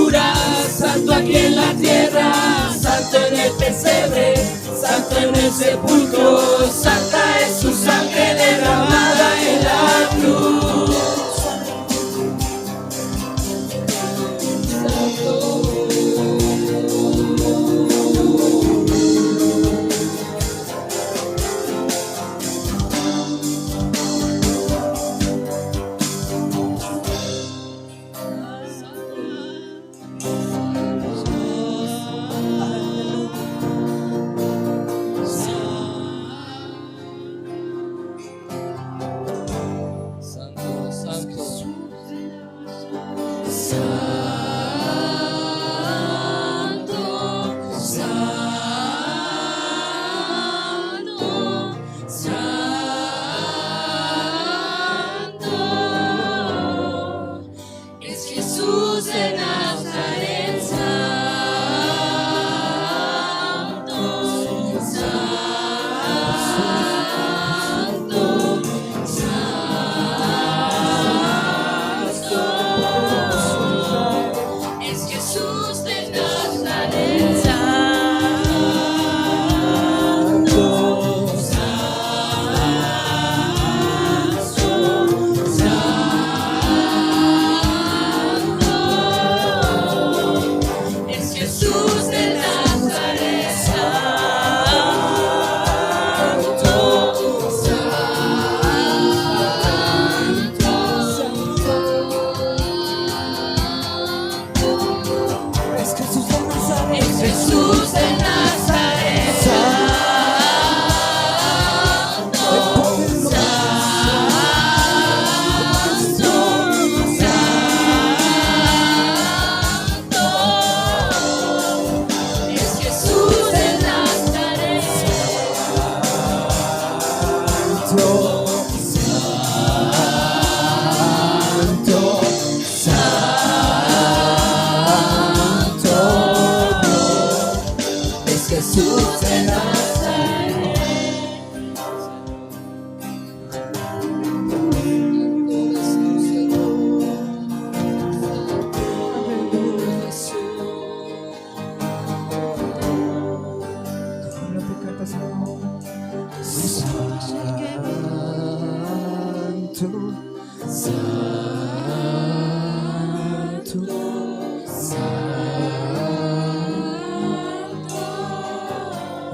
altura, santo aquí en la tierra, santo en el pesebre, santo en el sepulcro, santa es su sangre derramada en la cruz.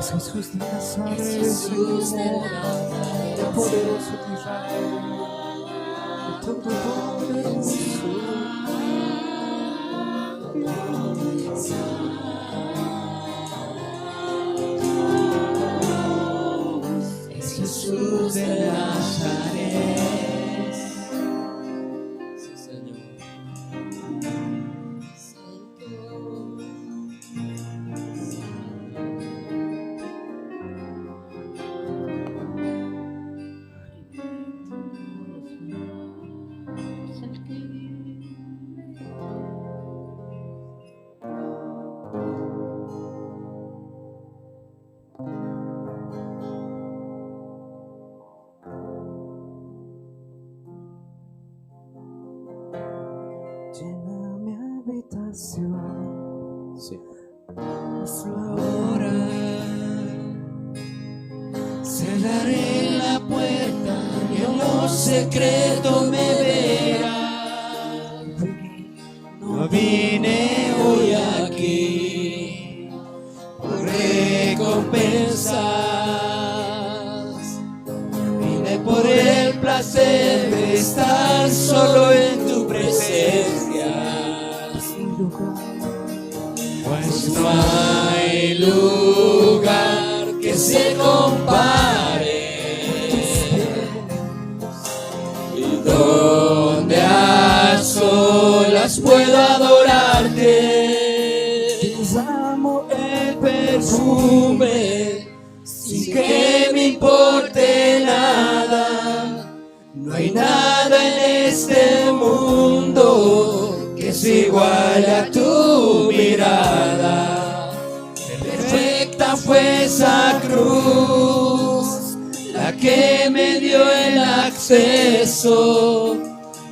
Jesús de Nazaret, Jesús de Nazaret, el poderoso de Israel, el todopoderoso. Es Jesús de Nazaret. Sí, Señor. Llena mi habitación, Sí. es la hora. Cerraré la puerta y en lo secreto me verá. No vine hoy aquí por recompensas. Vine por el placer de estar solo en tu presencia. Pues no hay lugar que se compare, y donde a solas puedo adorarte. Amo el Perfume sin que me importe nada. No hay nada en este mundo que se iguale a tu mirada. Perfecta fue esa cruz, la que me dio el acceso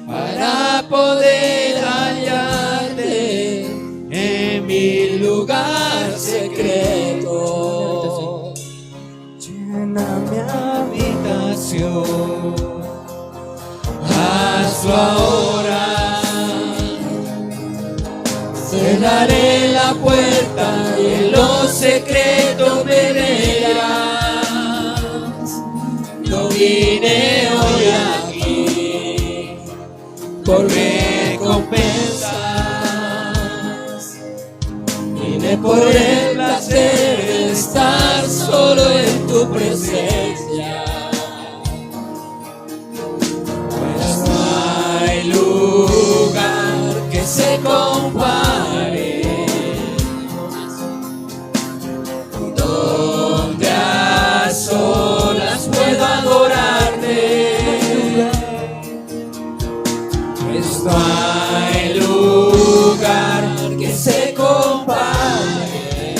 para poder hallarte secreto. Llena mi habitación. Hazlo ahora. Cerraré la puerta y en lo secreto me verás. No vine hoy aquí por recompensas. Vine por el placer de estar solo en tu presencia. Pues no hay lugar que se compare, donde a solas puedo adorarte. Pues no hay lugar que se compare,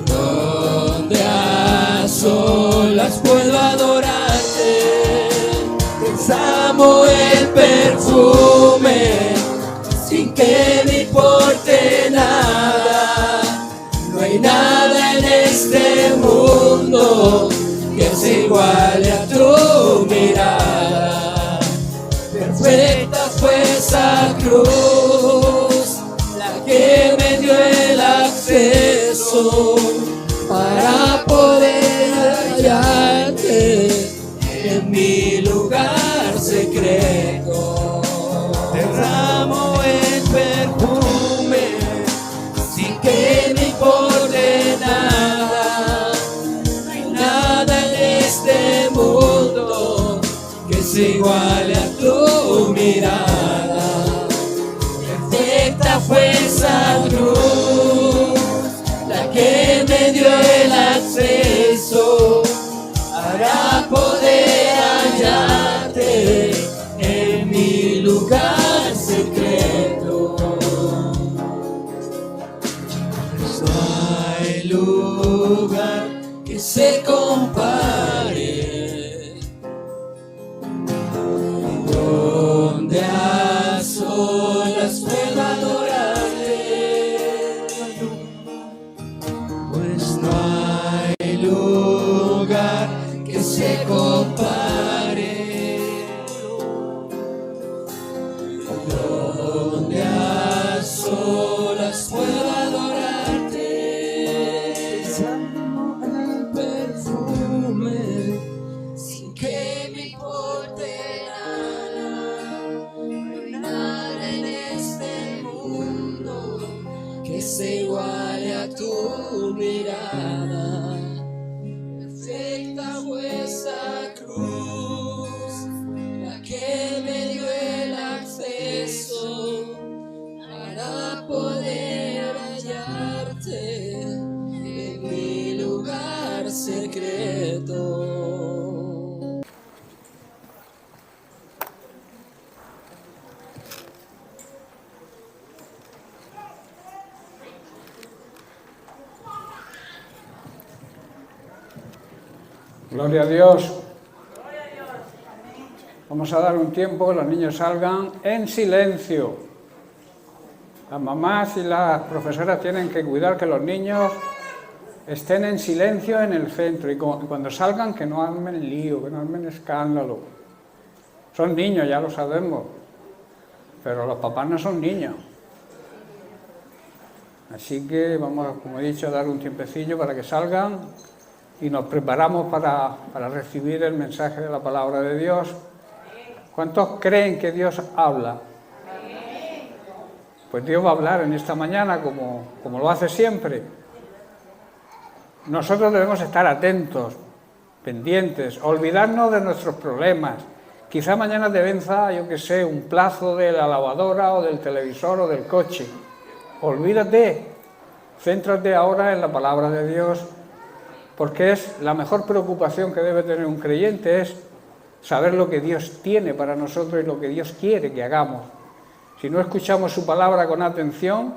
donde a solas puedo adorarte. Pensamos el perfume sin que me importe nada. No hay nada en este mundo que se iguale a tu mirada. Perfecta fue esa cruz, la que me dio el acceso para poder hallarte en mi lugar secreto. Derramo el perfume sin que me importe nada. No hay nada en este mundo que se iguale a tu mirada. Perfecta fue esa cruz, la que me dio el acceso para poder hallarte en mi lugar secreto. No hay lugar que se compare, donde a solas puedo adorarte. Pues no hay lugar que se compare, donde a solas puedo adorarte. El perfume sin que me importe nada. No hay nada en este mundo que se iguale a tu mirada. Perfecta fue esa cruz, la que me dio el acceso para poder hallarte en mi lugar secreto. Gloria a Dios. Vamos a dar un tiempo que los niños salgan en silencio. Las mamás y las profesoras tienen que cuidar que los niños estén en silencio en el centro y cuando salgan que no armen lío, que no armen escándalo. Son niños, ya lo sabemos, pero los papás no son niños. Así que vamos, como he dicho, a dar un tiempecillo para que salgan y nos preparamos para recibir el mensaje de la palabra de Dios. ¿Cuántos creen que Dios habla? Pues Dios va a hablar en esta mañana como lo hace siempre. Nosotros debemos estar atentos, pendientes, olvidarnos de nuestros problemas. Quizá mañana te venza, yo que sé, un plazo de la lavadora o del televisor o del coche. Olvídate, céntrate ahora en la palabra de Dios, porque es la mejor preocupación que debe tener un creyente, es saber lo que Dios tiene para nosotros y lo que Dios quiere que hagamos. Si no escuchamos su palabra con atención,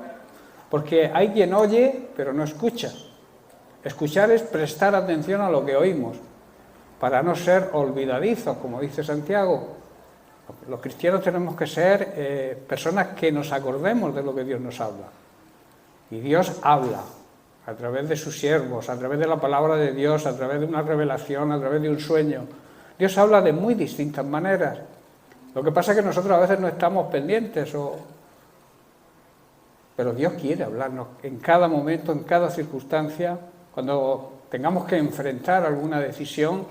porque hay quien oye pero no escucha. Escuchar es prestar atención a lo que oímos, para no ser olvidadizos, como dice Santiago. Los cristianos tenemos que ser personas que nos acordemos de lo que Dios nos habla. Y Dios habla a través de sus siervos, a través de la palabra de Dios, a través de una revelación, a través de un sueño. Dios habla de muy distintas maneras. Lo que pasa es que nosotros a veces no estamos pendientes, pero Dios quiere hablarnos en cada momento, en cada circunstancia. Cuando tengamos que enfrentar alguna decisión,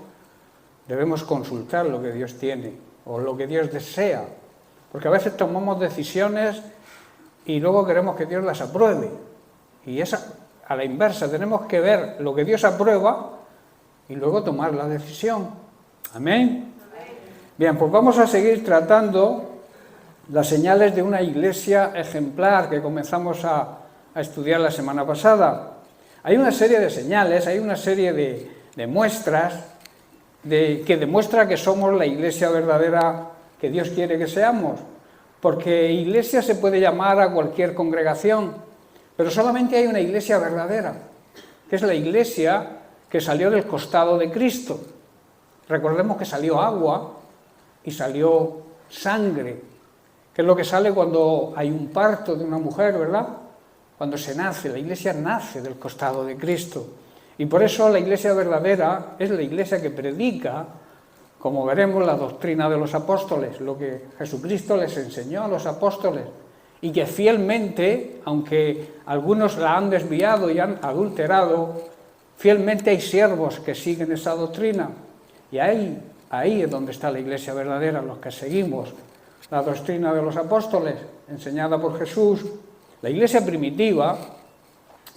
debemos consultar lo que Dios tiene o lo que Dios desea. Porque a veces tomamos decisiones y luego queremos que Dios las apruebe. Y esa, a la inversa, tenemos que ver lo que Dios aprueba y luego tomar la decisión. Amén. Bien, pues vamos a seguir tratando las señales de una iglesia ejemplar que comenzamos a estudiar la semana pasada. Hay una serie de señales, hay una serie de muestras que demuestra que somos la iglesia verdadera que Dios quiere que seamos. Porque iglesia se puede llamar a cualquier congregación, pero solamente hay una iglesia verdadera, que es la iglesia que salió del costado de Cristo. Recordemos que salió agua y salió sangre, que es lo que sale cuando hay un parto de una mujer, ¿verdad? Cuando se nace, la iglesia nace del costado de Cristo. Y por eso la iglesia verdadera es la iglesia que predica, como veremos, la doctrina de los apóstoles, lo que Jesucristo les enseñó a los apóstoles, y que fielmente, aunque algunos la han desviado y han adulterado, fielmente hay siervos que siguen esa doctrina. Y ahí es donde está la iglesia verdadera, los que seguimos la doctrina de los apóstoles, enseñada por Jesús. La iglesia primitiva,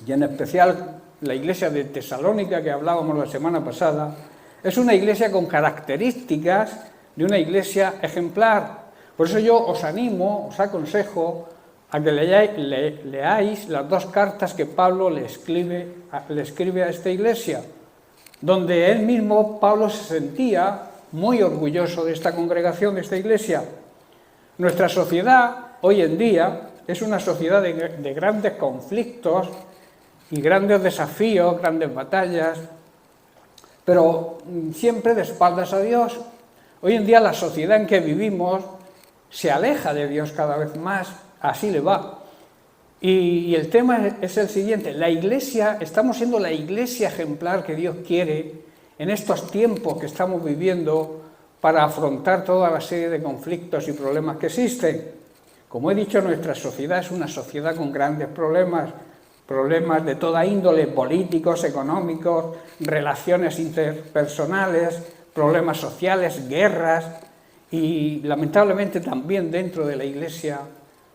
y en especial la iglesia de Tesalónica que hablábamos la semana pasada, es una iglesia con características de una iglesia ejemplar. Por eso yo os animo, os aconsejo a que leáis las dos cartas que Pablo le escribe a esta iglesia, donde él mismo, Pablo, se sentía muy orgulloso de esta congregación, de esta iglesia. Nuestra sociedad hoy en día es una sociedad de grandes conflictos y grandes desafíos, grandes batallas, pero siempre de espaldas a Dios. Hoy en día la sociedad en que vivimos se aleja de Dios cada vez más, así le va. Y el tema es el siguiente: la iglesia, estamos siendo la iglesia ejemplar que Dios quiere en estos tiempos que estamos viviendo para afrontar toda la serie de conflictos y problemas que existen. Como he dicho, nuestra sociedad es una sociedad con grandes problemas de toda índole, políticos, económicos, relaciones interpersonales, problemas sociales, guerras, y lamentablemente también dentro de la iglesia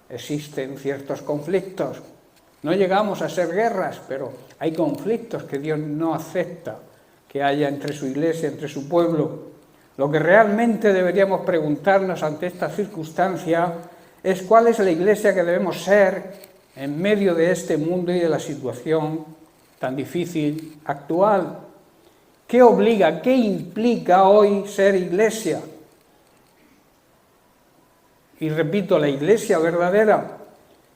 existen ciertos conflictos. No llegamos a ser guerras, pero hay conflictos que Dios no acepta que haya entre su iglesia, entre su pueblo. Lo que realmente deberíamos preguntarnos ante esta circunstancia es cuál es la iglesia que debemos ser en medio de este mundo y de la situación tan difícil actual. ¿Qué obliga, qué implica hoy ser iglesia? Y repito, la iglesia verdadera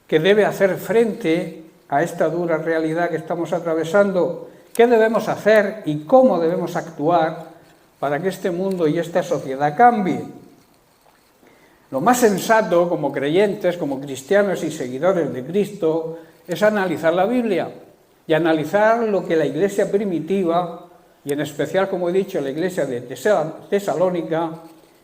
que debe hacer frente a esta dura realidad que estamos atravesando. ¿Qué debemos hacer y cómo debemos actuar para que este mundo y esta sociedad cambie? Lo más sensato como creyentes, como cristianos y seguidores de Cristo, es analizar la Biblia y analizar lo que la iglesia primitiva, y en especial, como he dicho, la iglesia de Tesalónica,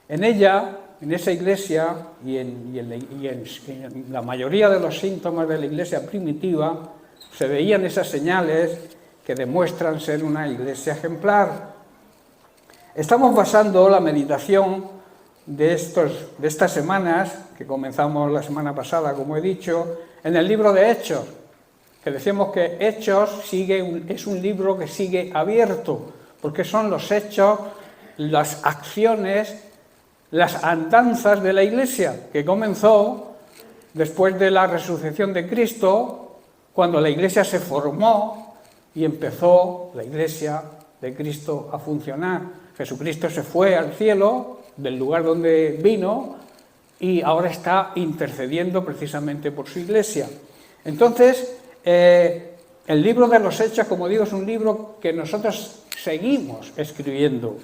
en ella, en esa iglesia y en la mayoría de los síntomas de la iglesia primitiva, se veían esas señales que demuestran ser una iglesia ejemplar. Estamos basando la meditación de estas semanas, que comenzamos la semana pasada, como he dicho, en el libro de Hechos, que decimos que Hechos es un libro que sigue abierto, porque son los hechos, las acciones, las andanzas de la iglesia, que comenzó después de la resurrección de Cristo, cuando la iglesia se formó y empezó la iglesia de Cristo a funcionar. Jesucristo se fue al cielo, del lugar donde vino, y ahora está intercediendo precisamente por su iglesia. Entonces, el libro de los Hechos, como digo, es un libro que nosotros seguimos escribiendo,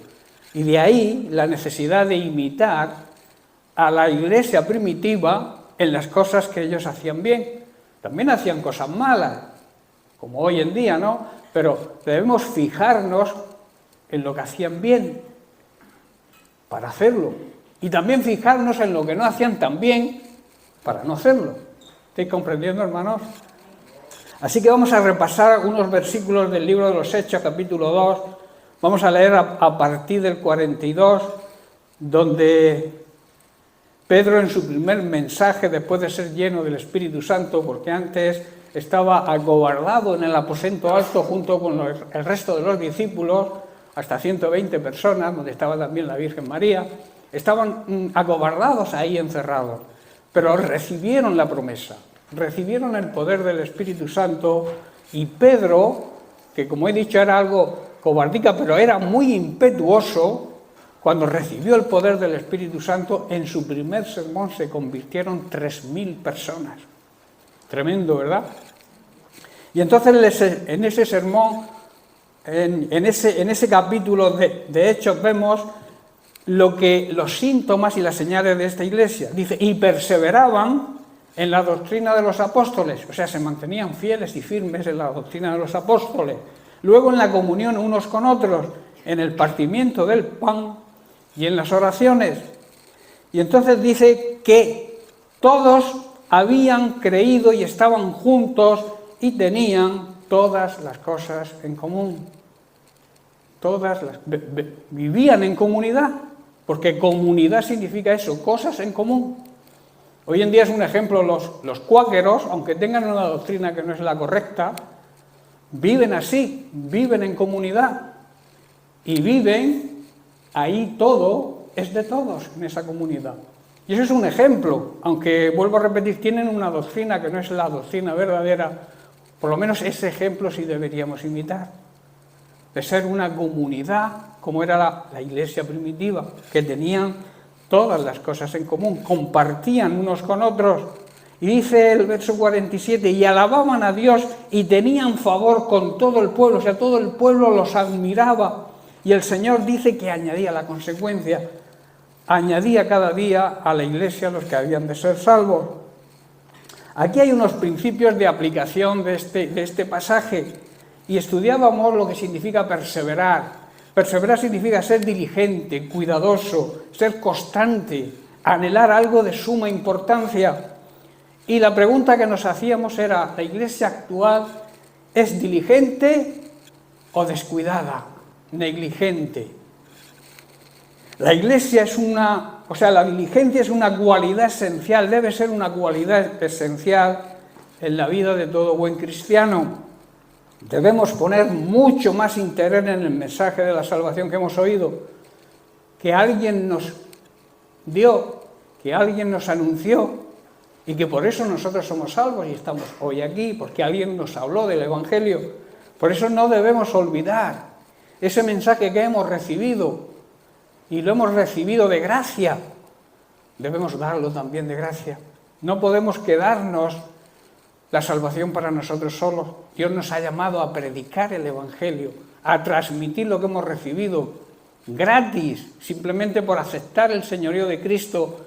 y de ahí la necesidad de imitar a la iglesia primitiva en las cosas que ellos hacían bien. También hacían cosas malas, como hoy en día, ¿no? Pero debemos fijarnos en lo que hacían bien para hacerlo. Y también fijarnos en lo que no hacían tan bien para no hacerlo. ¿Estáis comprendiendo, hermanos? Así que vamos a repasar algunos versículos del libro de los Hechos, capítulo 2. Vamos a leer a partir del 42, donde Pedro, en su primer mensaje, después de ser lleno del Espíritu Santo, porque antes estaba acobardado en el aposento alto junto con el resto de los discípulos, hasta 120 personas, donde estaba también la Virgen María, estaban acobardados ahí encerrados, pero recibieron la promesa, recibieron el poder del Espíritu Santo, y Pedro, que como he dicho era algo cobardica, pero era muy impetuoso, cuando recibió el poder del Espíritu Santo, en su primer sermón se convirtieron 3.000 personas. Tremendo, ¿verdad? Y entonces en ese sermón, en ese capítulo de Hechos, vemos los síntomas y las señales de esta iglesia. Dice, y perseveraban en la doctrina de los apóstoles, o sea, se mantenían fieles y firmes en la doctrina de los apóstoles. Luego en la comunión unos con otros, en el partimiento del pan y en las oraciones. Y entonces dice que todos habían creído y estaban juntos y tenían todas las cosas en común. Vivían en comunidad, porque comunidad significa eso, cosas en común. Hoy en día es un ejemplo los cuáqueros, aunque tengan una doctrina que no es la correcta, viven así, viven en comunidad y viven ahí, todo es de todos en esa comunidad. Y eso es un ejemplo, aunque vuelvo a repetir, tienen una doctrina que no es la doctrina verdadera, por lo menos ese ejemplo sí deberíamos imitar, de ser una comunidad como era la iglesia primitiva, que tenían todas las cosas en común, compartían unos con otros. Y dice el verso 47, y alababan a Dios y tenían favor con todo el pueblo, o sea, todo el pueblo los admiraba. Y el Señor dice que añadía la consecuencia, añadía cada día a la iglesia los que habían de ser salvos. Aquí hay unos principios de aplicación de este pasaje, y estudiábamos lo que significa perseverar. Perseverar significa ser diligente, cuidadoso, ser constante, anhelar algo de suma importancia. Y la pregunta que nos hacíamos era, ¿la iglesia actual es diligente o descuidada? Negligente. La iglesia la diligencia es una cualidad esencial, debe ser una cualidad esencial en la vida de todo buen cristiano. Debemos poner mucho más interés en el mensaje de la salvación que hemos oído, que alguien nos dio, que alguien nos anunció, y que por eso nosotros somos salvos y estamos hoy aquí, porque alguien nos habló del Evangelio. Por eso no debemos olvidar ese mensaje que hemos recibido, y lo hemos recibido de gracia, debemos darlo también de gracia. No podemos quedarnos la salvación para nosotros solos. Dios nos ha llamado a predicar el Evangelio, a transmitir lo que hemos recibido gratis, simplemente por aceptar el señorío de Cristo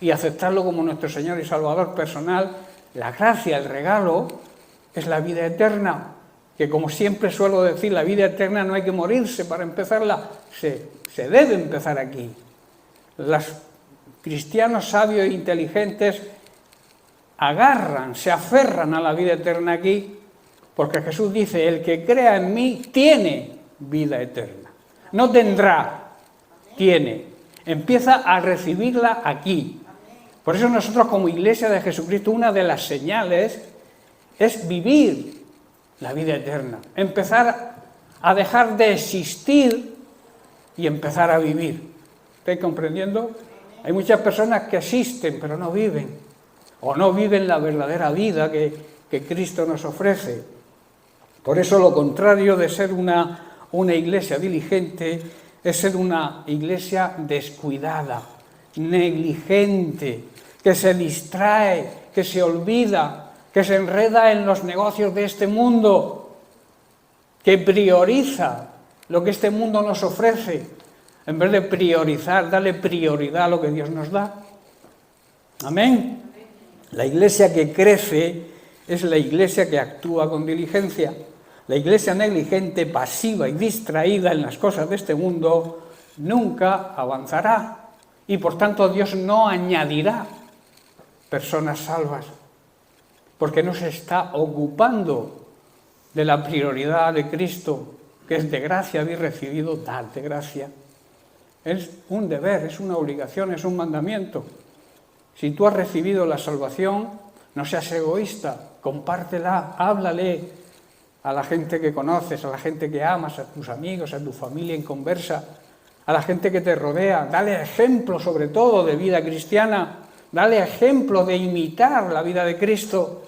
y aceptarlo como nuestro Señor y Salvador personal. La gracia, el regalo, es la vida eterna, que como siempre suelo decir, la vida eterna no hay que morirse para empezarla, se debe empezar aquí. Los cristianos sabios e inteligentes se aferran a la vida eterna aquí, porque Jesús dice, el que crea en mí tiene vida eterna. No tendrá, tiene. Empieza a recibirla aquí. Por eso nosotros como Iglesia de Jesucristo, una de las señales es vivir la vida eterna. Empezar a dejar de existir y empezar a vivir. ¿Estáis comprendiendo? Hay muchas personas que existen pero no viven. O no viven la verdadera vida que Cristo nos ofrece. Por eso lo contrario de ser una iglesia diligente es ser una iglesia descuidada, negligente, que se distrae, que se olvida, que se enreda en los negocios de este mundo, que prioriza lo que este mundo nos ofrece, en vez de priorizar, darle prioridad a lo que Dios nos da. Amén. La iglesia que crece es la iglesia que actúa con diligencia. La iglesia negligente, pasiva y distraída en las cosas de este mundo nunca avanzará y por tanto Dios no añadirá personas salvas, porque no se está ocupando de la prioridad de Cristo, que es de gracia habéis recibido, dad de gracia. Es un deber, es una obligación, es un mandamiento. Si tú has recibido la salvación, no seas egoísta, compártela, háblale a la gente que conoces, a la gente que amas, a tus amigos, a tu familia en conversa, a la gente que te rodea. Dale ejemplo, sobre todo, de vida cristiana. Dale ejemplo de imitar la vida de Cristo.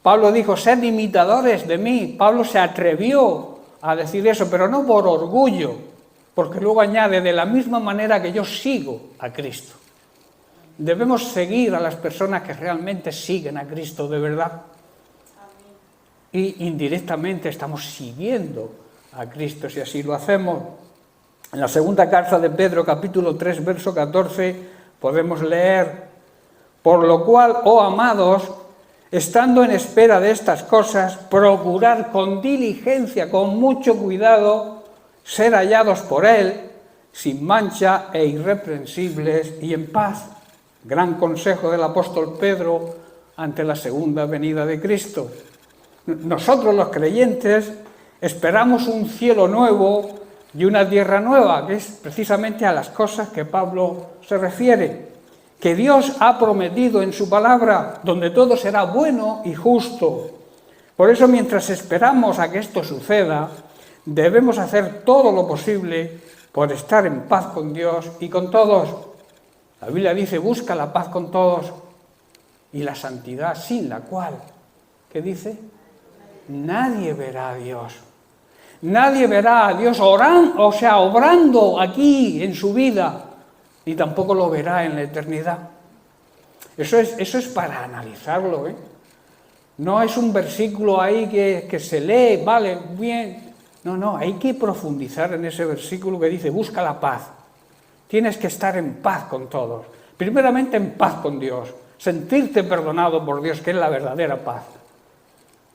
Pablo dijo, sed imitadores de mí. Pablo se atrevió a decir eso, pero no por orgullo, porque luego añade, de la misma manera que yo sigo a Cristo. Debemos seguir a las personas que realmente siguen a Cristo de verdad. Y indirectamente estamos siguiendo a Cristo si así lo hacemos. En la segunda carta de Pedro, capítulo 3, verso 14, podemos leer, por lo cual, oh amados, estando en espera de estas cosas, procurar con diligencia, con mucho cuidado, ser hallados por Él, sin mancha e irreprensibles y en paz. Gran consejo del apóstol Pedro ante la segunda venida de Cristo. Nosotros los creyentes esperamos un cielo nuevo y una tierra nueva, que es precisamente a las cosas que Pablo se refiere, que Dios ha prometido en su palabra, donde todo será bueno y justo. Por eso, mientras esperamos a que esto suceda, debemos hacer todo lo posible por estar en paz con Dios y con todos. La Biblia dice, busca la paz con todos y la santidad, sin la cual, ¿qué dice? Nadie verá a Dios. Nadie verá a Dios obrando aquí en su vida, ni tampoco lo verá en la eternidad. Eso es para analizarlo, ¿eh? No es un versículo ahí que se lee, vale, bien. No, hay que profundizar en ese versículo que dice, busca la paz. Tienes que estar en paz con todos. Primeramente en paz con Dios, sentirte perdonado por Dios, que es la verdadera paz.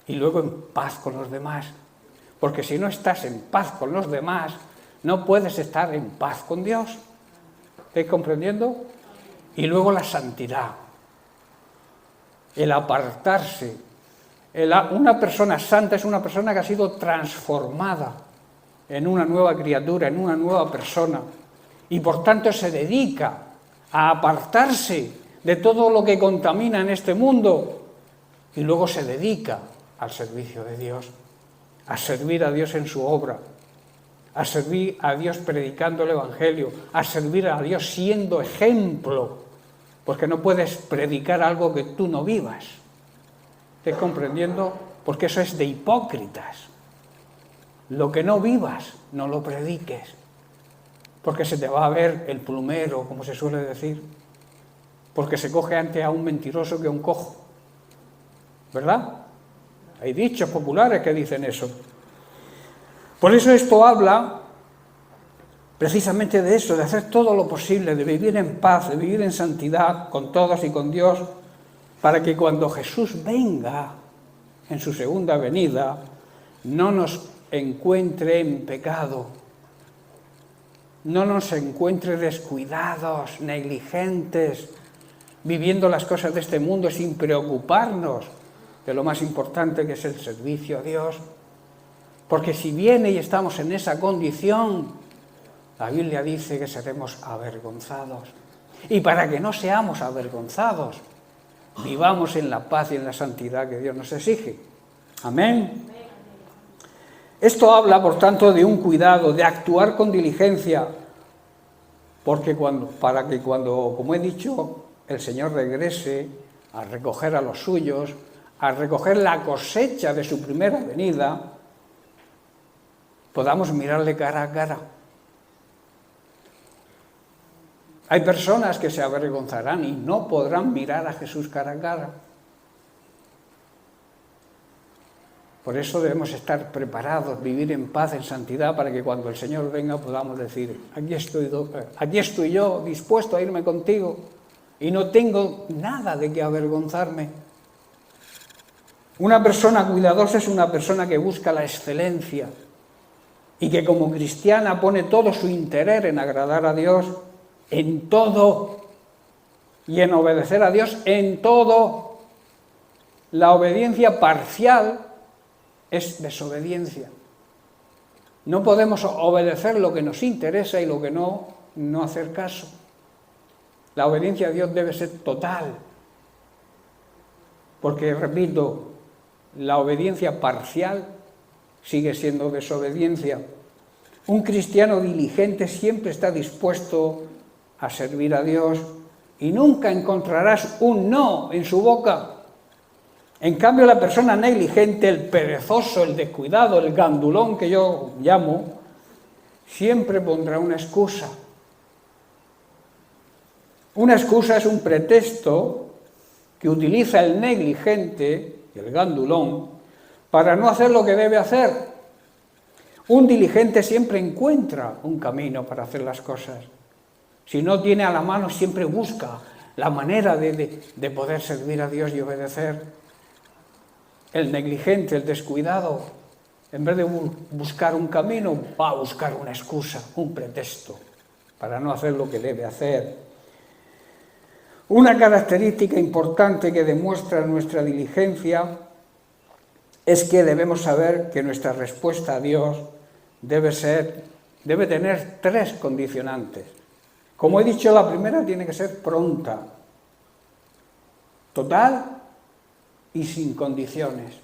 Y luego en paz con los demás. Porque si no estás en paz con los demás, no puedes estar en paz con Dios. ¿Estáis comprendiendo? Y luego la santidad. El apartarse. Una persona santa es una persona que ha sido transformada en una nueva criatura, en una nueva persona. Y por tanto se dedica a apartarse de todo lo que contamina en este mundo. Y luego se dedica al servicio de Dios, a servir a Dios en su obra, a servir a Dios predicando el Evangelio, a servir a Dios siendo ejemplo, porque no puedes predicar algo que tú no vivas. ¿Estás comprendiendo? Porque eso es de hipócritas. Lo que no vivas, no lo prediques, porque se te va a ver el plumero, como se suele decir, porque se coge antes a un mentiroso que a un cojo, ¿verdad? Hay dichos populares que dicen eso. Por eso esto habla precisamente de eso, de hacer todo lo posible, de vivir en paz, de vivir en santidad con todos y con Dios, para que cuando Jesús venga en su segunda venida, no nos encuentre en pecado, no nos encuentre descuidados, negligentes, viviendo las cosas de este mundo sin preocuparnos de lo más importante, que es el servicio a Dios. Porque si viene y estamos en esa condición, la Biblia dice que seremos avergonzados. Y para que no seamos avergonzados, vivamos en la paz y en la santidad que Dios nos exige. Amén. Esto habla, por tanto, de un cuidado, de actuar con diligencia, para que cuando, como he dicho, el Señor regrese a recoger a los suyos, a recoger la cosecha de su primera venida, podamos mirarle cara a cara. Hay personas que se avergonzarán y no podrán mirar a Jesús cara a cara. Por eso debemos estar preparados, vivir en paz, en santidad, para que cuando el Señor venga podamos decir, aquí estoy yo dispuesto a irme contigo y no tengo nada de qué avergonzarme. Una persona cuidadosa es una persona que busca la excelencia y que como cristiana pone todo su interés en agradar a Dios en todo y en obedecer a Dios en todo. La obediencia parcial es desobediencia. No podemos obedecer lo que nos interesa y lo que no hacer caso. La obediencia a Dios debe ser total. Porque, repito, la obediencia parcial sigue siendo desobediencia. Un cristiano diligente siempre está dispuesto a servir a Dios y nunca encontrarás un no en su boca. En cambio, la persona negligente, el perezoso, el descuidado, el gandulón que yo llamo, siempre pondrá una excusa. Una excusa es un pretexto que utiliza el negligente, el gandulón, para no hacer lo que debe hacer. Un diligente siempre encuentra un camino para hacer las cosas. Si no tiene a la mano, siempre busca la manera de poder servir a Dios y obedecer. El negligente, el descuidado, en vez de buscar un camino, va a buscar una excusa, un pretexto, para no hacer lo que debe hacer. Una característica importante que demuestra nuestra diligencia es que debemos saber que nuestra respuesta a Dios debe tener 3 condicionantes. Como he dicho, la primera tiene que ser pronta, total y sin condiciones.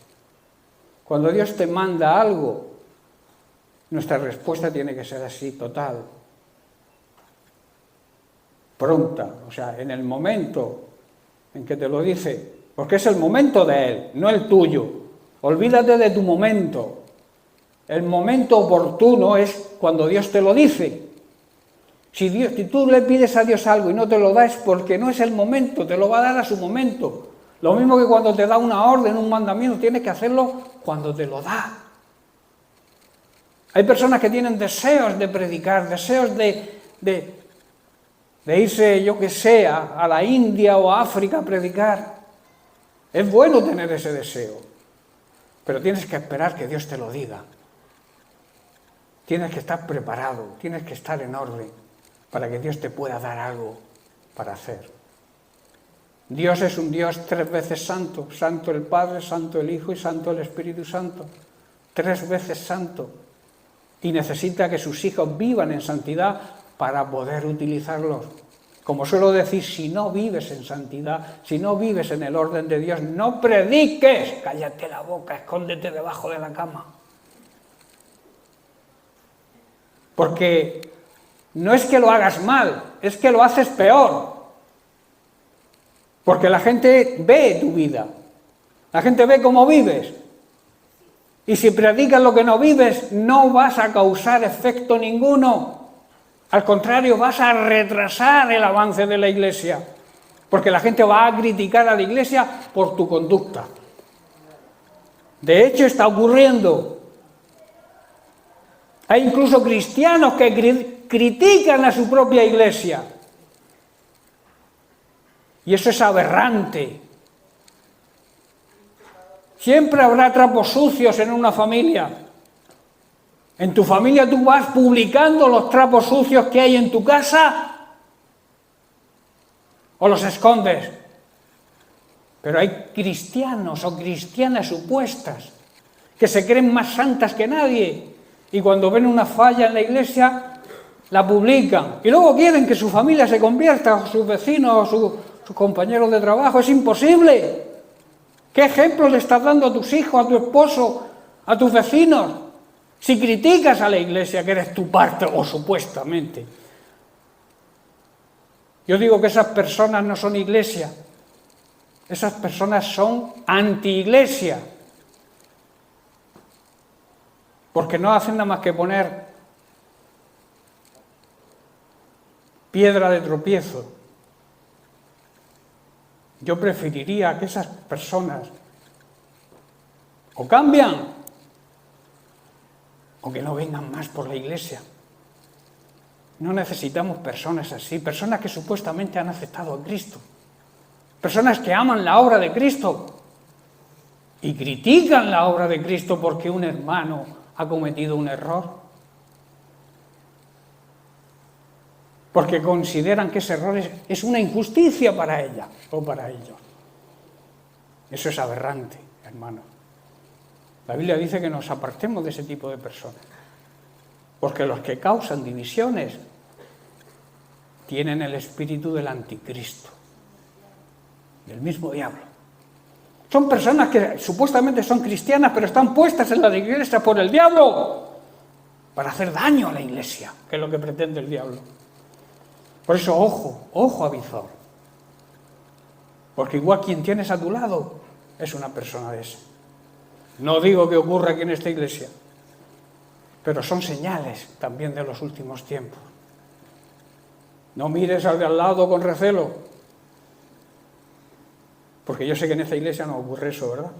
Cuando Dios te manda algo, nuestra respuesta tiene que ser así, total, pronta, o sea, en el momento en que te lo dice, porque es el momento de Él, no el tuyo. Olvídate de tu momento. El momento oportuno es cuando Dios te lo dice. Si tú le pides a Dios algo y no te lo da, es porque no es el momento, te lo va a dar a su momento. Lo mismo que cuando te da una orden, un mandamiento, tienes que hacerlo cuando te lo da. Hay personas que tienen deseos de predicar, deseos de irse, yo que sé, a la India o a África a predicar. Es bueno tener ese deseo, pero tienes que esperar que Dios te lo diga. Tienes que estar preparado, tienes que estar en orden para que Dios te pueda dar algo para hacer. Dios es un Dios 3 veces santo, santo el Padre, santo el Hijo y santo el Espíritu Santo. 3 veces santo. Y necesita que sus hijos vivan en santidad para poder utilizarlos. Como suelo decir, si no vives en santidad, si no vives en el orden de Dios, no prediques. Cállate la boca, escóndete debajo de la cama. Porque no es que lo hagas mal, es que lo haces peor. Porque la gente ve tu vida, la gente ve cómo vives. Y si predicas lo que no vives, no vas a causar efecto ninguno. Al contrario, vas a retrasar el avance de la Iglesia. Porque la gente va a criticar a la Iglesia por tu conducta. De hecho, está ocurriendo. Hay incluso cristianos que critican a su propia Iglesia. Y eso es aberrante. Siempre habrá trapos sucios en una familia. En tu familia tú vas publicando los trapos sucios que hay en tu casa o los escondes. Pero hay cristianos o cristianas supuestas que se creen más santas que nadie y cuando ven una falla en la iglesia la publican y luego quieren que su familia se convierta, o sus vecinos o sus compañeros de trabajo. Es imposible. ¿Qué ejemplo le estás dando a tus hijos, a tu esposo, a tus vecinos? Si criticas a la iglesia, que eres tu parte, o supuestamente. Yo digo que esas personas no son iglesia. Esas personas son anti-iglesia. Porque no hacen nada más que poner piedra de tropiezo. Yo preferiría que esas personas o cambian o que no vengan más por la iglesia. No necesitamos personas así, personas que supuestamente han aceptado a Cristo, personas que aman la obra de Cristo y critican la obra de Cristo porque un hermano ha cometido un error. Porque consideran que ese error es una injusticia para ella o para ellos. Eso es aberrante, hermano. La Biblia dice que nos apartemos de ese tipo de personas. Porque los que causan divisiones tienen el espíritu del anticristo, del mismo diablo. Son personas que supuestamente son cristianas, pero están puestas en la iglesia por el diablo para hacer daño a la iglesia, que es lo que pretende el diablo. Por eso, ojo avisor. Porque igual quien tienes a tu lado es una persona de esa. No digo que ocurra aquí en esta iglesia, pero son señales también de los últimos tiempos. No mires al de al lado con recelo, porque yo sé que en esta iglesia no ocurre eso, ¿verdad?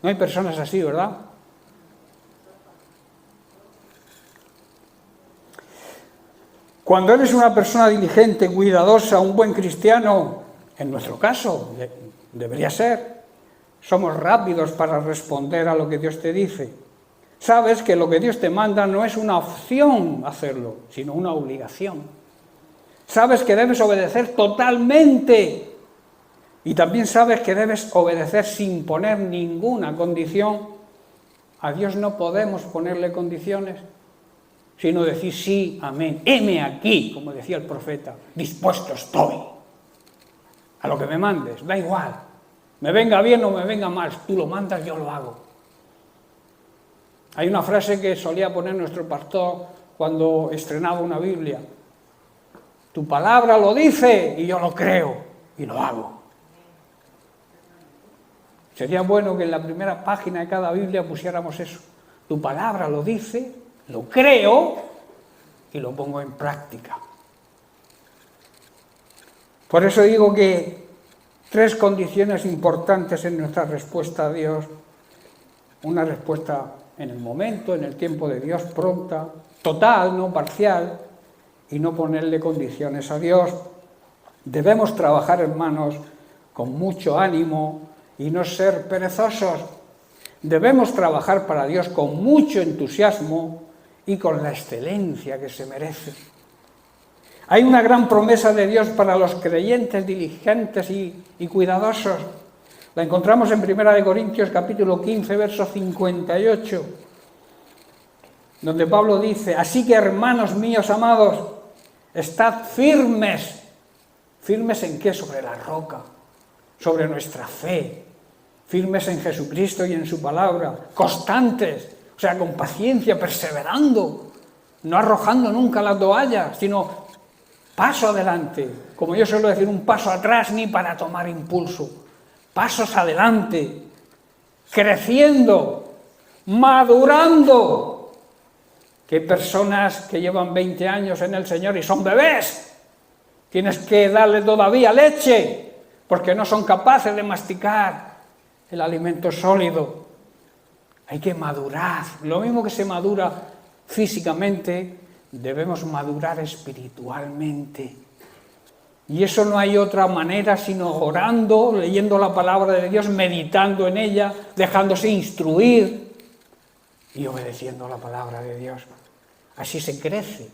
No hay personas así, ¿verdad? Cuando eres una persona diligente, cuidadosa, un buen cristiano, en nuestro caso, debería ser, somos rápidos para responder a lo que Dios te dice. Sabes que lo que Dios te manda no es una opción hacerlo, sino una obligación. Sabes que debes obedecer totalmente y también sabes que debes obedecer sin poner ninguna condición. A Dios no podemos ponerle condiciones, sino decir sí, amén, heme aquí, como decía el profeta, dispuesto estoy a lo que me mandes, da igual, me venga bien o me venga mal, tú lo mandas, yo lo hago. Hay una frase que solía poner nuestro pastor cuando estrenaba una Biblia: tu palabra lo dice y yo lo creo y lo hago. Sería bueno que en la primera página de cada Biblia pusiéramos eso: tu palabra lo dice, lo creo y lo pongo en práctica. Por eso digo que 3 condiciones importantes en nuestra respuesta a Dios: una respuesta en el momento, en el tiempo de Dios, pronta, total, no parcial, y no ponerle condiciones a Dios. Debemos trabajar, hermanos, con mucho ánimo y no ser perezosos. Debemos trabajar para Dios con mucho entusiasmo y con la excelencia que se merece. Hay una gran promesa de Dios para los creyentes diligentes y cuidadosos. La encontramos en 1 Corintios capítulo 15, verso 58, donde Pablo dice: así que, hermanos míos amados, estad firmes. ¿Firmes en qué? Sobre la roca, sobre nuestra fe, firmes en Jesucristo y en su palabra, constantes, o sea, con paciencia, perseverando, no arrojando nunca la toalla, sino paso adelante, como yo suelo decir, un paso atrás ni para tomar impulso, pasos adelante, creciendo, madurando. Que hay personas que llevan 20 años en el Señor y son bebés, tienes que darle todavía leche, porque no son capaces de masticar el alimento sólido. Hay que madurar. Lo mismo que se madura físicamente, debemos madurar espiritualmente. Y eso no hay otra manera sino orando, leyendo la palabra de Dios, meditando en ella, dejándose instruir y obedeciendo la palabra de Dios. Así se crece.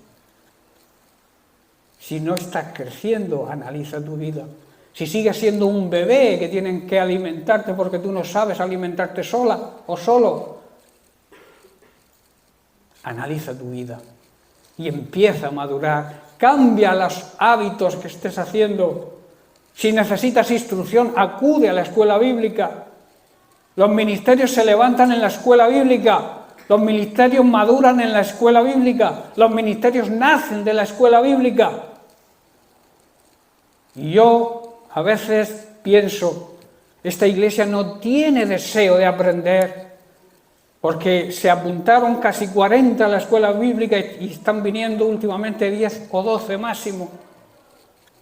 Si no estás creciendo, analiza tu vida. Si sigues siendo un bebé que tienen que alimentarte porque tú no sabes alimentarte sola o solo, analiza tu vida y empieza a madurar. Cambia los hábitos que estés haciendo. Si necesitas instrucción, acude a la escuela bíblica. Los ministerios se levantan en la escuela bíblica. Los ministerios maduran en la escuela bíblica. Los ministerios nacen de la escuela bíblica. Y yo a veces pienso, esta iglesia no tiene deseo de aprender, porque se apuntaron casi 40 a la escuela bíblica y están viniendo últimamente 10 o 12 máximo.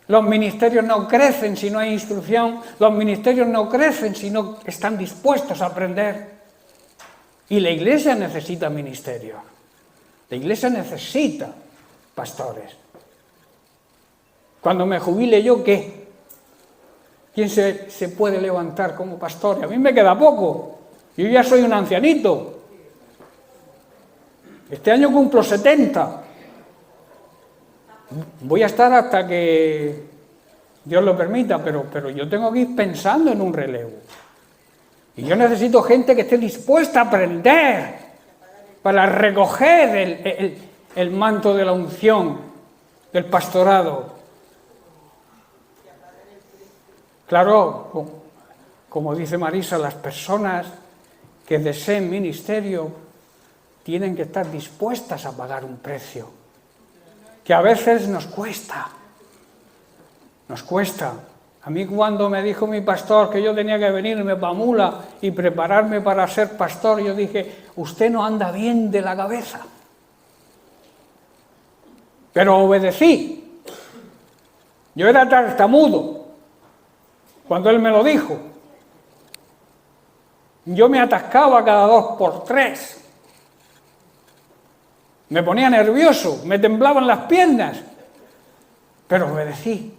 Los ministerios no crecen si no hay instrucción, los ministerios no crecen si no están dispuestos a aprender. Y la iglesia necesita ministerios, la iglesia necesita pastores. Cuando me jubile yo, ¿qué? ¿Quién se puede levantar como pastor? Y a mí me queda poco. Yo ya soy un ancianito. Este año cumplo 70. Voy a estar hasta que Dios lo permita, pero yo tengo que ir pensando en un relevo. Y yo necesito gente que esté dispuesta a aprender para recoger el manto de la unción, del pastorado. Claro, como dice Marisa, las personas que deseen ministerio tienen que estar dispuestas a pagar un precio, que a veces nos cuesta. A mí cuando me dijo mi pastor que yo tenía que venirme para Mula y prepararme para ser pastor, yo dije, usted no anda bien de la cabeza. Pero obedecí. Yo era tartamudo cuando él me lo dijo. Yo me atascaba cada 2 por 3. Me ponía nervioso, me temblaban las piernas, pero obedecí.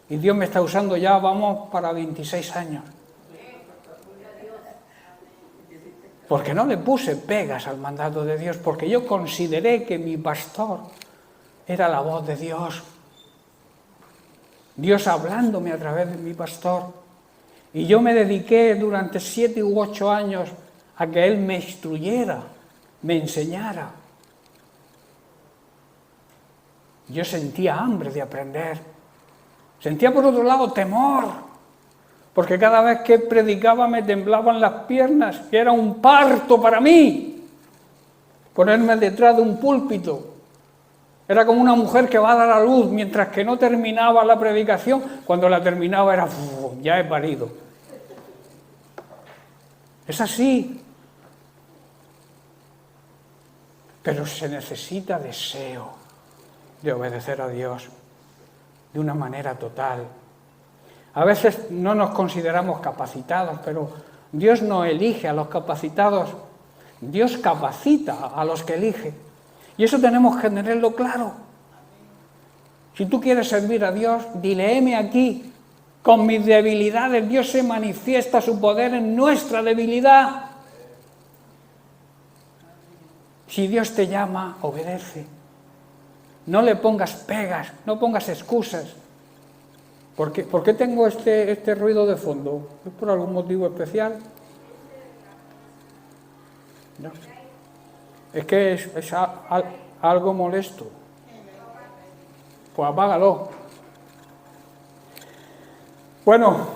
Y Dios me está usando ya, vamos para 26 años. Porque no le puse pegas al mandato de Dios, porque yo consideré que mi pastor era la voz de Dios. Dios hablándome a través de mi pastor. Y yo me dediqué durante 7 u 8 años a que él me instruyera, me enseñara. Yo sentía hambre de aprender. Sentía por otro lado temor, porque cada vez que predicaba me temblaban las piernas, que era un parto para mí, ponerme detrás de un púlpito. Era como una mujer que va a dar a luz, mientras que no terminaba la predicación, cuando la terminaba era, ya he parido. Es así. Pero se necesita deseo de obedecer a Dios de una manera total. A veces no nos consideramos capacitados, pero Dios no elige a los capacitados, Dios capacita a los que elige. Y eso tenemos que tenerlo claro. Si tú quieres servir a Dios, dile, heme aquí, con mis debilidades, Dios se manifiesta su poder en nuestra debilidad. Si Dios te llama, obedece. No le pongas pegas, no pongas excusas. ¿Por qué tengo este ruido de fondo? ¿Es por algún motivo especial? No. Es que es algo molesto. Pues apágalo. Bueno,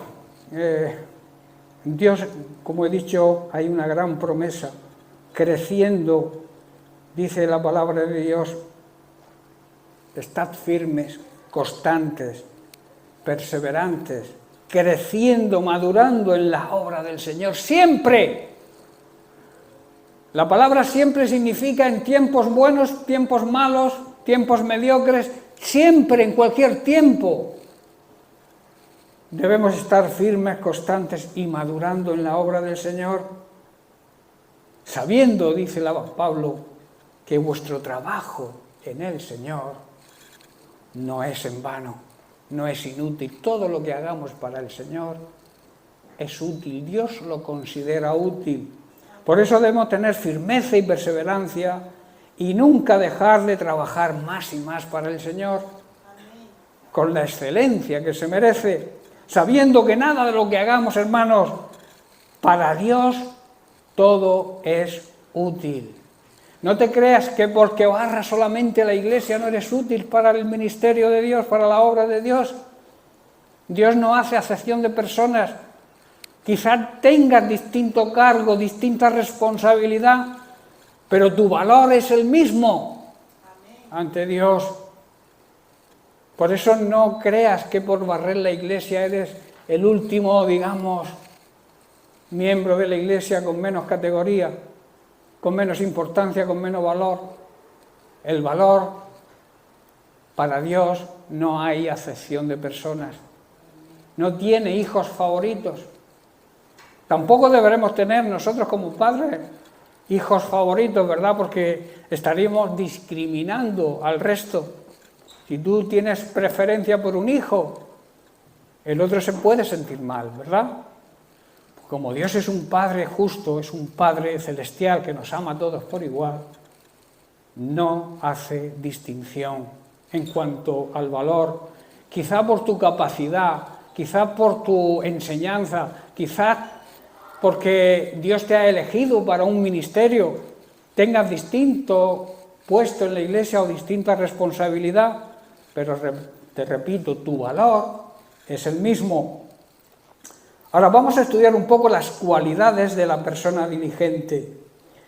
Dios, como he dicho, hay una gran promesa. Creciendo, dice la palabra de Dios, estad firmes, constantes, perseverantes, creciendo, madurando en la obra del Señor, siempre. La palabra siempre significa en tiempos buenos, tiempos malos, tiempos mediocres, siempre, en cualquier tiempo. Debemos estar firmes, constantes y madurando en la obra del Señor, sabiendo, dice Pablo, que vuestro trabajo en el Señor no es en vano, no es inútil. Todo lo que hagamos para el Señor es útil. Dios lo considera útil. Por eso debemos tener firmeza y perseverancia y nunca dejar de trabajar más y más para el Señor, con la excelencia que se merece, sabiendo que nada de lo que hagamos, hermanos, para Dios todo es útil. No te creas que porque barras solamente la iglesia no eres útil para el ministerio de Dios, para la obra de Dios. Dios no hace acepción de personas. Quizás tengas distinto cargo, distinta responsabilidad, pero tu valor es el mismo ante Dios. Por eso no creas que por barrer la iglesia eres el último, digamos, miembro de la iglesia con menos categoría, con menos importancia, con menos valor. El valor, para Dios, no hay acepción de personas. No tiene hijos favoritos. Tampoco deberemos tener nosotros como padres hijos favoritos, ¿verdad? Porque estaríamos discriminando al resto. Si tú tienes preferencia por un hijo, el otro se puede sentir mal, ¿verdad? Como Dios es un Padre justo, es un Padre celestial que nos ama a todos por igual, no hace distinción en cuanto al valor, quizá por tu capacidad, quizá por tu enseñanza, quizá porque Dios te ha elegido para un ministerio, tengas distinto puesto en la iglesia o distinta responsabilidad, pero te repito, tu valor es el mismo. Ahora vamos a estudiar un poco las cualidades de la persona diligente.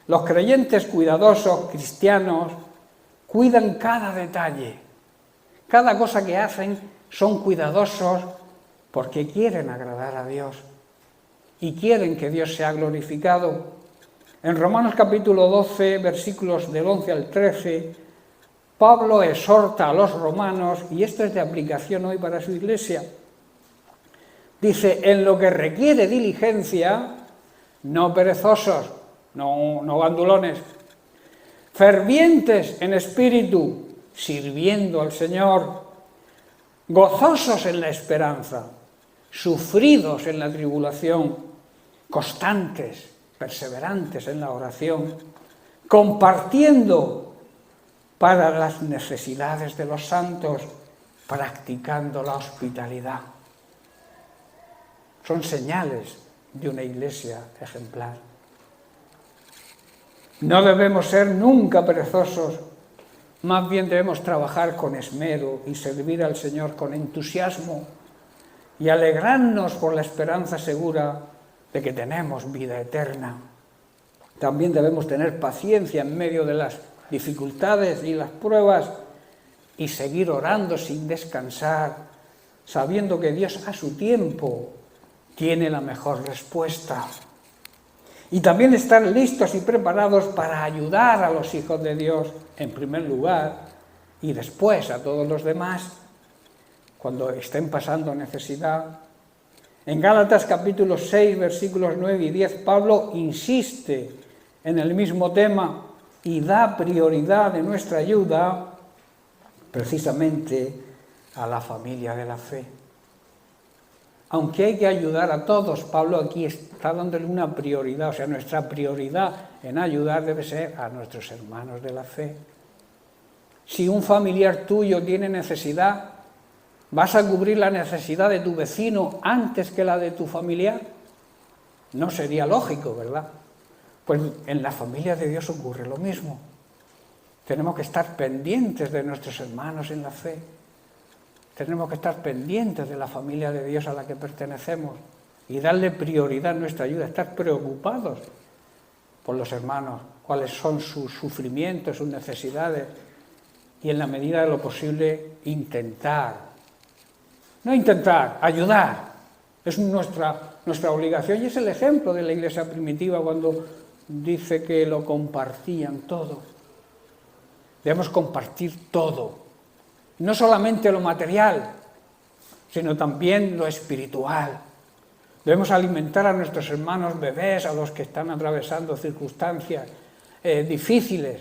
Los creyentes cuidadosos, cristianos, cuidan cada detalle. Cada cosa que hacen son cuidadosos porque quieren agradar a Dios y quieren que Dios sea glorificado. En Romanos capítulo 12, versículos del 11 al 13, Pablo exhorta a los romanos, y esto es de aplicación hoy para su iglesia. Dice, en lo que requiere diligencia, no perezosos, no gandulones, fervientes en espíritu, sirviendo al Señor, gozosos en la esperanza, sufridos en la tribulación, constantes, perseverantes en la oración, compartiendo para las necesidades de los santos, practicando la hospitalidad. Son señales de una iglesia ejemplar. No debemos ser nunca perezosos, más bien debemos trabajar con esmero y servir al Señor con entusiasmo y alegrarnos por la esperanza segura de que tenemos vida eterna. También debemos tener paciencia en medio de las dificultades y las pruebas y seguir orando sin descansar, sabiendo que Dios a su tiempo tiene la mejor respuesta. Y también estar listos y preparados para ayudar a los hijos de Dios, en primer lugar, y después a todos los demás, cuando estén pasando necesidad. En Gálatas capítulo 6, versículos 9 y 10, Pablo insiste en el mismo tema y da prioridad de nuestra ayuda precisamente a la familia de la fe. Aunque hay que ayudar a todos, Pablo aquí está dándole una prioridad, o sea, nuestra prioridad en ayudar debe ser a nuestros hermanos de la fe. Si un familiar tuyo tiene necesidad, ¿vas a cubrir la necesidad de tu vecino antes que la de tu familiar? No sería lógico, ¿verdad? Pues en la familia de Dios ocurre lo mismo. Tenemos que estar pendientes de nuestros hermanos en la fe. Tenemos que estar pendientes de la familia de Dios a la que pertenecemos y darle prioridad a nuestra ayuda, estar preocupados por los hermanos, cuáles son sus sufrimientos, sus necesidades, y en la medida de lo posible ayudar. Es nuestra obligación y es el ejemplo de la iglesia primitiva cuando dice que lo compartían todo. Debemos compartir todo. No solamente lo material, sino también lo espiritual. Debemos alimentar a nuestros hermanos bebés, a los que están atravesando circunstancias difíciles,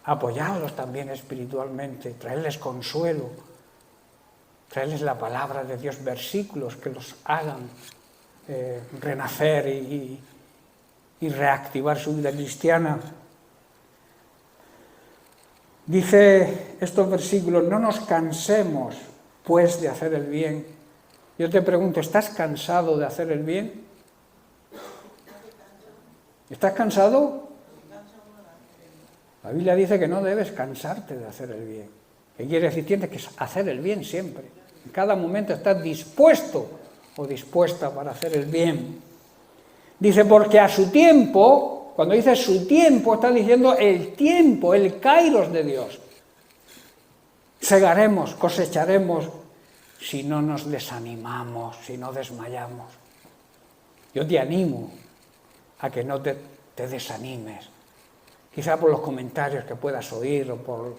apoyarlos también espiritualmente, traerles consuelo, traerles la palabra de Dios, versículos que los hagan renacer y reactivar su vida cristiana. Dice estos versículos, no nos cansemos pues de hacer el bien. Yo te pregunto, ¿estás cansado de hacer el bien? ¿Estás cansado? La Biblia dice que no debes cansarte de hacer el bien. ¿Qué quiere decir? Tienes que hacer el bien siempre. En cada momento estás dispuesto o dispuesta para hacer el bien. Dice, porque a su tiempo, cuando dice su tiempo, está diciendo el tiempo, el kairos de Dios. Segaremos, cosecharemos, si no nos desanimamos, si no desmayamos. Yo te animo a que no te desanimes. Quizá por los comentarios que puedas oír o por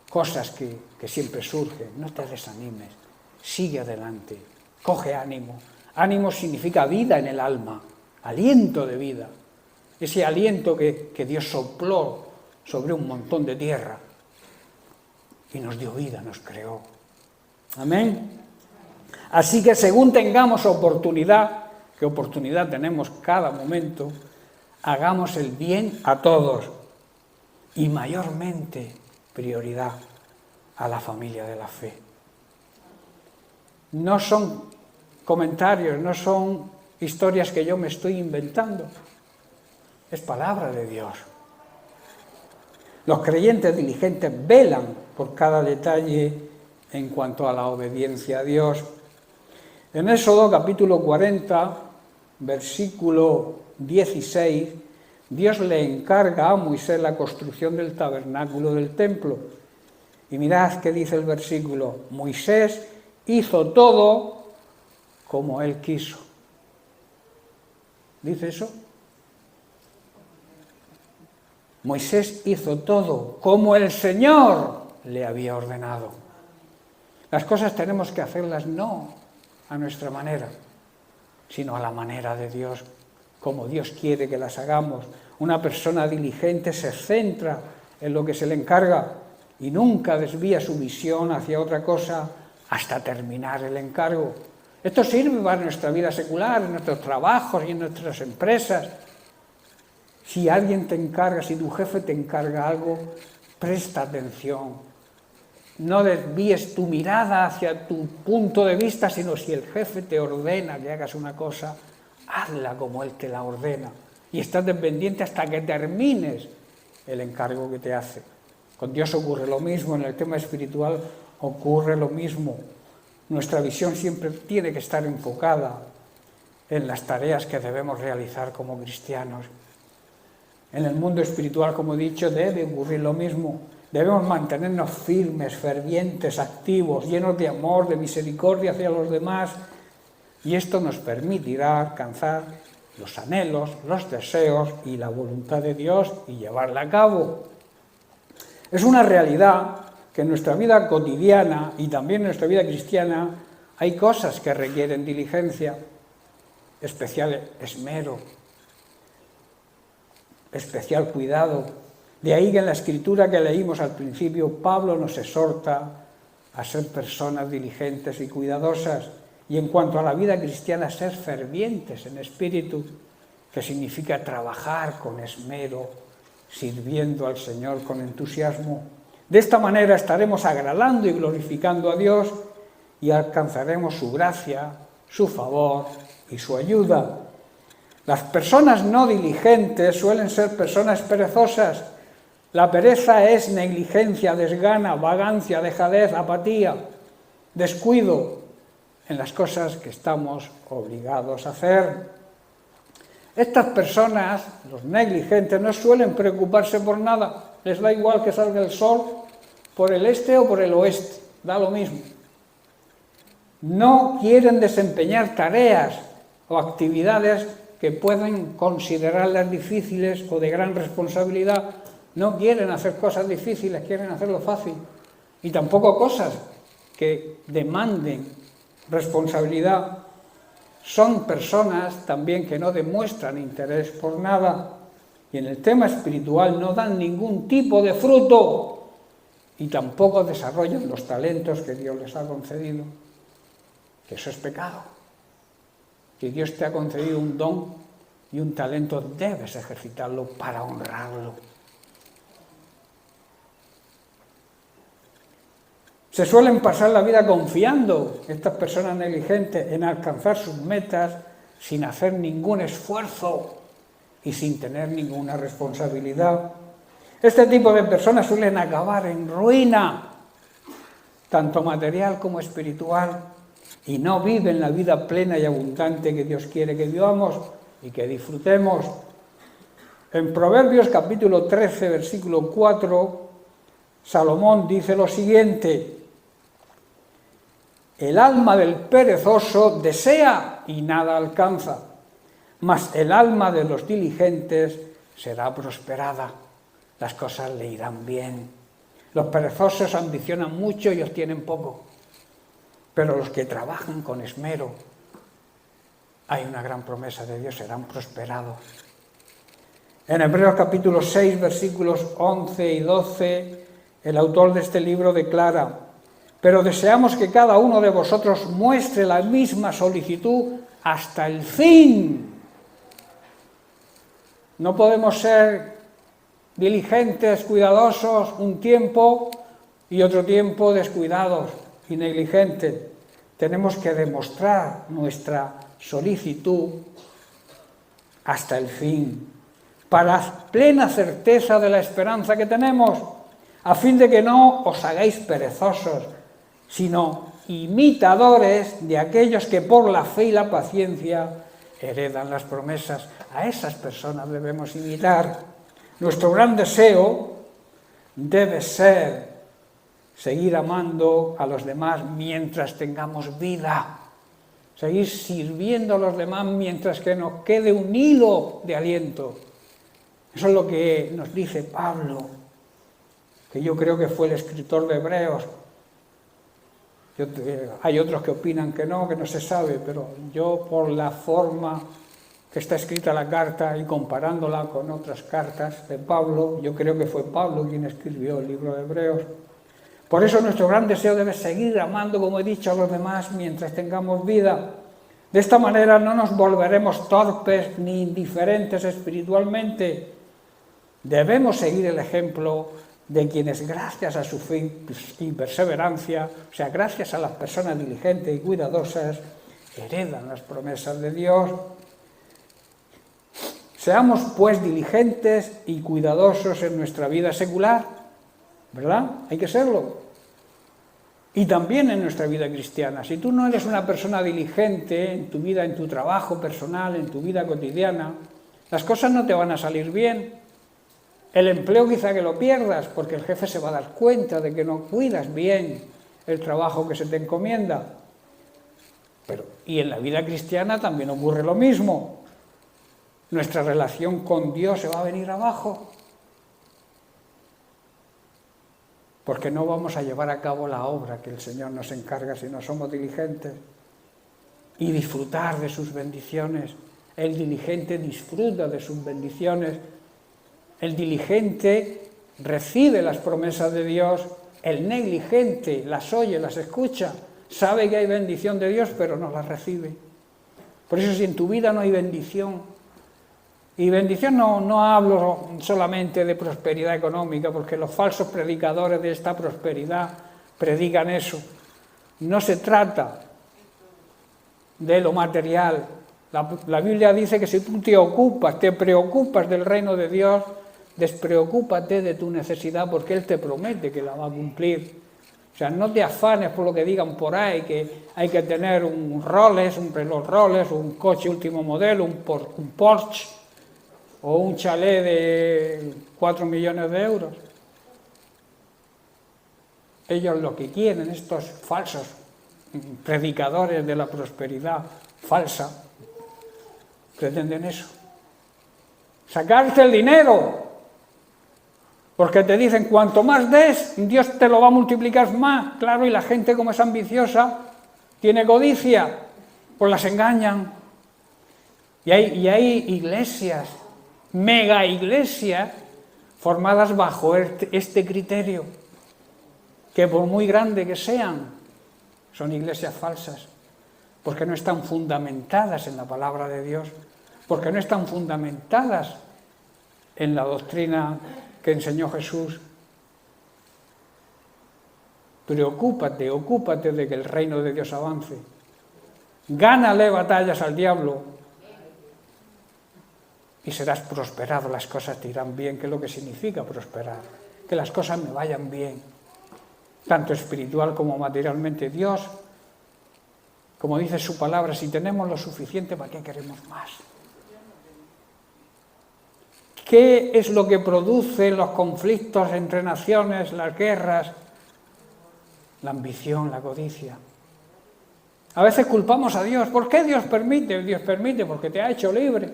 cosas que siempre surgen. No te desanimes, sigue adelante, coge ánimo. Ánimo significa vida en el alma, aliento de vida. Ese aliento que Dios sopló sobre un montón de tierra y nos dio vida, nos creó. Amén. Así que según tengamos oportunidad, que oportunidad tenemos cada momento, hagamos el bien a todos y mayormente prioridad a la familia de la fe. No son comentarios, no son historias que yo me estoy inventando, es palabra de Dios. Los creyentes diligentes velan por cada detalle en cuanto a la obediencia a Dios. En Éxodo capítulo 40, versículo 16, Dios le encarga a Moisés la construcción del tabernáculo del templo. Y mirad qué dice el versículo: Moisés hizo todo como él quiso. ¿Dice eso? Moisés hizo todo como el Señor le había ordenado. Las cosas tenemos que hacerlas no a nuestra manera, sino a la manera de Dios, como Dios quiere que las hagamos. Una persona diligente se centra en lo que se le encarga y nunca desvía su visión hacia otra cosa hasta terminar el encargo. Esto sirve para nuestra vida secular, en nuestros trabajos y en nuestras empresas. Si alguien te encarga, si tu jefe te encarga algo, presta atención. No desvíes tu mirada hacia tu punto de vista, sino si el jefe te ordena que hagas una cosa, hazla como él te la ordena. Y estate pendiente hasta que termines el encargo que te hace. Con Dios ocurre lo mismo, en el tema espiritual ocurre lo mismo. Nuestra visión siempre tiene que estar enfocada en las tareas que debemos realizar como cristianos. En el mundo espiritual, como he dicho, debe ocurrir lo mismo. Debemos mantenernos firmes, fervientes, activos, llenos de amor, de misericordia hacia los demás. Y esto nos permitirá alcanzar los anhelos, los deseos y la voluntad de Dios y llevarla a cabo. Es una realidad que en nuestra vida cotidiana y también en nuestra vida cristiana hay cosas que requieren diligencia, especial esmero, especial cuidado. De ahí que en la escritura que leímos al principio, Pablo nos exhorta a ser personas diligentes y cuidadosas. Y en cuanto a la vida cristiana, ser fervientes en espíritu, que significa trabajar con esmero, sirviendo al Señor con entusiasmo. De esta manera estaremos agradando y glorificando a Dios y alcanzaremos su gracia, su favor y su ayuda. Las personas no diligentes suelen ser personas perezosas. La pereza es negligencia, desgana, vagancia, dejadez, apatía, descuido en las cosas que estamos obligados a hacer. Estas personas, los negligentes, no suelen preocuparse por nada. Les da igual que salga el sol por el este o por el oeste, da lo mismo. No quieren desempeñar tareas o actividades que pueden considerarlas difíciles o de gran responsabilidad. No quieren hacer cosas difíciles, quieren hacerlo fácil. Y tampoco cosas que demanden responsabilidad. Son personas también que no demuestran interés por nada y en el tema espiritual no dan ningún tipo de fruto y tampoco desarrollan los talentos que Dios les ha concedido, que eso es pecado. Que Dios te ha concedido un don y un talento, debes ejercitarlo para honrarlo. Se suelen pasar la vida confiando, estas personas negligentes, en alcanzar sus metas sin hacer ningún esfuerzo y sin tener ninguna responsabilidad. Este tipo de personas suelen acabar en ruina, tanto material como espiritual, y no viven la vida plena y abundante que Dios quiere que vivamos y que disfrutemos. En Proverbios capítulo 13, versículo 4, Salomón dice lo siguiente: el alma del perezoso desea y nada alcanza, mas el alma de los diligentes será prosperada. Las cosas le irán bien. Los perezosos ambicionan mucho y obtienen poco, pero los que trabajan con esmero, hay una gran promesa de Dios, serán prosperados. En Hebreos capítulo 6, versículos 11 y 12, el autor de este libro declara: pero deseamos que cada uno de vosotros muestre la misma solicitud hasta el fin. No podemos ser diligentes, cuidadosos un tiempo y otro tiempo descuidados y negligentes. Tenemos que demostrar nuestra solicitud hasta el fin, para plena certeza de la esperanza que tenemos, a fin de que no os hagáis perezosos, sino imitadores de aquellos que por la fe y la paciencia heredan las promesas. A esas personas debemos imitar. Nuestro gran deseo debe ser seguir amando a los demás mientras tengamos vida, seguir sirviendo a los demás mientras que nos quede un hilo de aliento. Eso es lo que nos dice Pablo, que yo creo que fue el escritor de Hebreos. Hay otros que opinan que no se sabe, pero yo, por la forma que está escrita la carta y comparándola con otras cartas de Pablo, yo creo que fue Pablo quien escribió el libro de Hebreos. Por eso nuestro gran deseo debe seguir amando, como he dicho, a los demás mientras tengamos vida. De esta manera no nos volveremos torpes ni indiferentes espiritualmente. Debemos seguir el ejemplo de quienes, gracias a su fe y perseverancia, o sea, gracias a las personas diligentes y cuidadosas, heredan las promesas de Dios. Seamos, pues, diligentes y cuidadosos en nuestra vida secular, ¿verdad? Hay que serlo. Y también en nuestra vida cristiana. Si tú no eres una persona diligente en tu vida, en tu trabajo personal, en tu vida cotidiana, las cosas no te van a salir bien. El empleo quizá que lo pierdas, porque el jefe se va a dar cuenta de que no cuidas bien el trabajo que se te encomienda. Y en la vida cristiana también ocurre lo mismo. Nuestra relación con Dios se va a venir abajo, porque no vamos a llevar a cabo la obra que el Señor nos encarga si no somos diligentes, y disfrutar de sus bendiciones. El diligente disfruta de sus bendiciones. El diligente recibe las promesas de Dios, el negligente las oye, las escucha, sabe que hay bendición de Dios, pero no las recibe. Por eso, si en tu vida no hay bendición, y bendición no hablo solamente de prosperidad económica, porque los falsos predicadores de esta prosperidad predican eso. No se trata de lo material. La Biblia dice que si tú te preocupas del reino de Dios, despreocúpate de tu necesidad, porque Él te promete que la va a cumplir. O sea, no te afanes por lo que digan por ahí, que hay que tener un Rolex, un reloj Rolex, un coche último modelo, un Porsche, o un chalet de 4 millones de euros. Ellos lo que quieren, estos falsos predicadores de la prosperidad falsa, pretenden eso. Sacarte el dinero. Porque te dicen, cuanto más des, Dios te lo va a multiplicar más. Claro, y la gente, como es ambiciosa, tiene codicia, pues las engañan. Y hay iglesias, mega iglesias, formadas bajo este criterio, que por muy grande que sean, son iglesias falsas, porque no están fundamentadas en la palabra de Dios, porque no están fundamentadas en la doctrina que enseñó Jesús. Ocúpate de que el reino de Dios avance. Gánale batallas al diablo y serás prosperado, las cosas te irán bien, que es lo que significa prosperar, que las cosas me vayan bien, tanto espiritual como materialmente. Dios, como dice su palabra, si tenemos lo suficiente, ¿para qué queremos más? ¿Qué es lo que produce los conflictos entre naciones, las guerras? La ambición, la codicia. A veces culpamos a Dios. ¿Por qué Dios permite? Dios permite porque te ha hecho libre.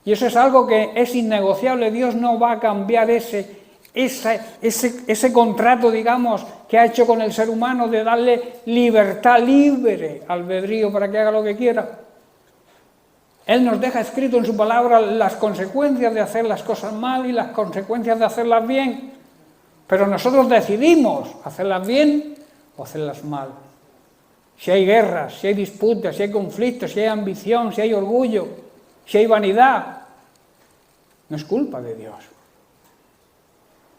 Y eso es algo que es innegociable. Dios no va a cambiar ese contrato, digamos, que ha hecho con el ser humano, de darle libertad, libre albedrío para que haga lo que quiera. Él nos deja escrito en su palabra las consecuencias de hacer las cosas mal y las consecuencias de hacerlas bien. Pero nosotros decidimos hacerlas bien o hacerlas mal. Si hay guerras, si hay disputas, si hay conflictos, si hay ambición, si hay orgullo, si hay vanidad, no es culpa de Dios.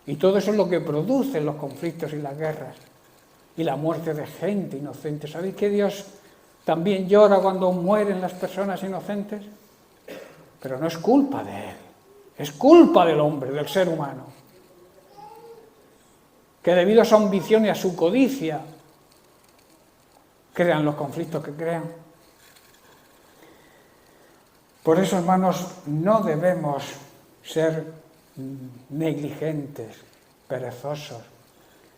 Y todo eso es lo que produce los conflictos y las guerras y la muerte de gente inocente. ¿Sabéis que Dios también llora cuando mueren las personas inocentes? Pero no es culpa de Él, es culpa del hombre, del ser humano, que debido a su ambición y a su codicia crean los conflictos que crean. Por eso, hermanos, no debemos ser negligentes, perezosos,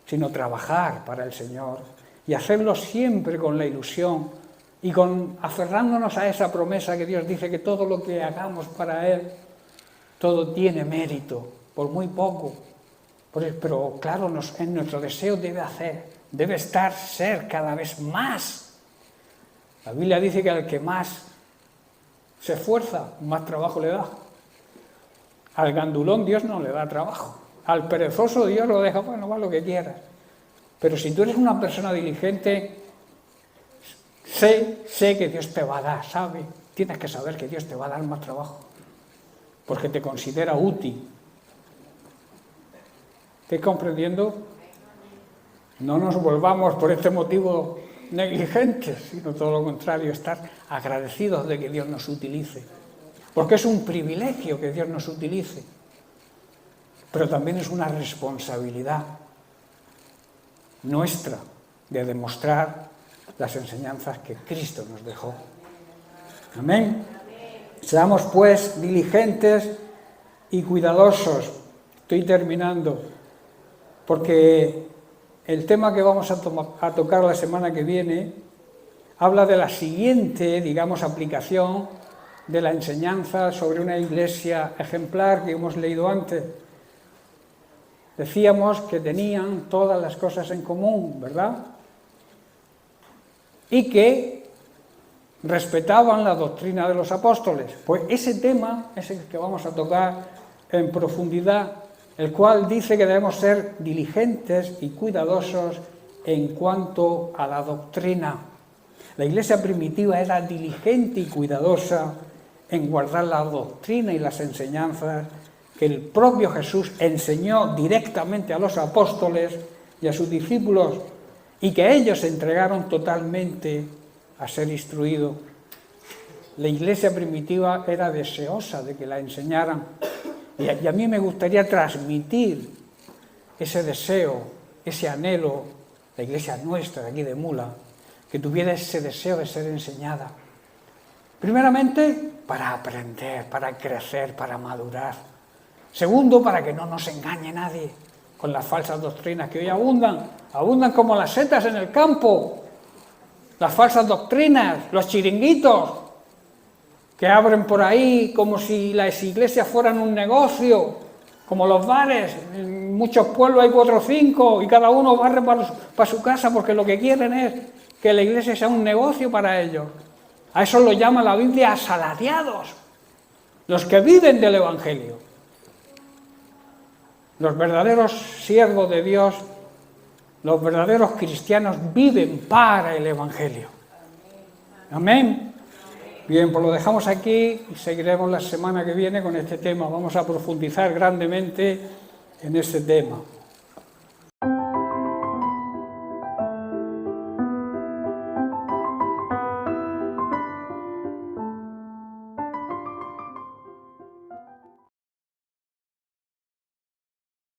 sino trabajar para el Señor y hacerlo siempre con la ilusión y aferrándonos a esa promesa que Dios dice que todo lo que hagamos para Él, todo tiene mérito, por muy poco. Pero claro, en nuestro deseo debe ser cada vez más. La Biblia dice que al que más se esfuerza, más trabajo le da. Al gandulón Dios no le da trabajo. Al perezoso Dios lo deja, bueno, va lo que quieras. Pero si tú eres una persona diligente, sé que Dios te va a dar, ¿sabe? Tienes que saber que Dios te va a dar más trabajo, porque te considera útil. ¿Estáis comprendiendo? No nos volvamos por este motivo negligentes, sino todo lo contrario, estar agradecidos de que Dios nos utilice. Porque es un privilegio que Dios nos utilice, pero también es una responsabilidad nuestra de demostrar las enseñanzas que Cristo nos dejó. Amén. Seamos pues diligentes y cuidadosos. Estoy terminando, porque el tema que vamos a tocar la semana que viene habla de la siguiente, digamos, aplicación de la enseñanza sobre una iglesia ejemplar que hemos leído antes. Decíamos que tenían todas las cosas en común, ¿verdad? Y que respetaban la doctrina de los apóstoles. Pues ese tema es el que vamos a tocar en profundidad, el cual dice que debemos ser diligentes y cuidadosos en cuanto a la doctrina. La iglesia primitiva era diligente y cuidadosa en guardar la doctrina y las enseñanzas que el propio Jesús enseñó directamente a los apóstoles y a sus discípulos, y que ellos se entregaron totalmente a ser instruidos. La iglesia primitiva era deseosa de que la enseñaran, y a mí me gustaría transmitir ese deseo, ese anhelo, la iglesia nuestra de aquí de Mula, que tuviera ese deseo de ser enseñada. Primeramente, para aprender, para crecer, para madurar. Segundo, para que no nos engañe nadie con las falsas doctrinas que hoy abundan como las setas en el campo. Las falsas doctrinas, los chiringuitos que abren por ahí como si las iglesias fueran un negocio, como los bares. En muchos pueblos hay 4 o 5 y cada uno barre para su casa porque lo que quieren es que la iglesia sea un negocio para ellos. A eso lo llama la Biblia asalariados, los que viven del Evangelio. Los verdaderos siervos de Dios, los verdaderos cristianos viven para el Evangelio. Amén. Bien, pues lo dejamos aquí y seguiremos la semana que viene con este tema. Vamos a profundizar grandemente en este tema.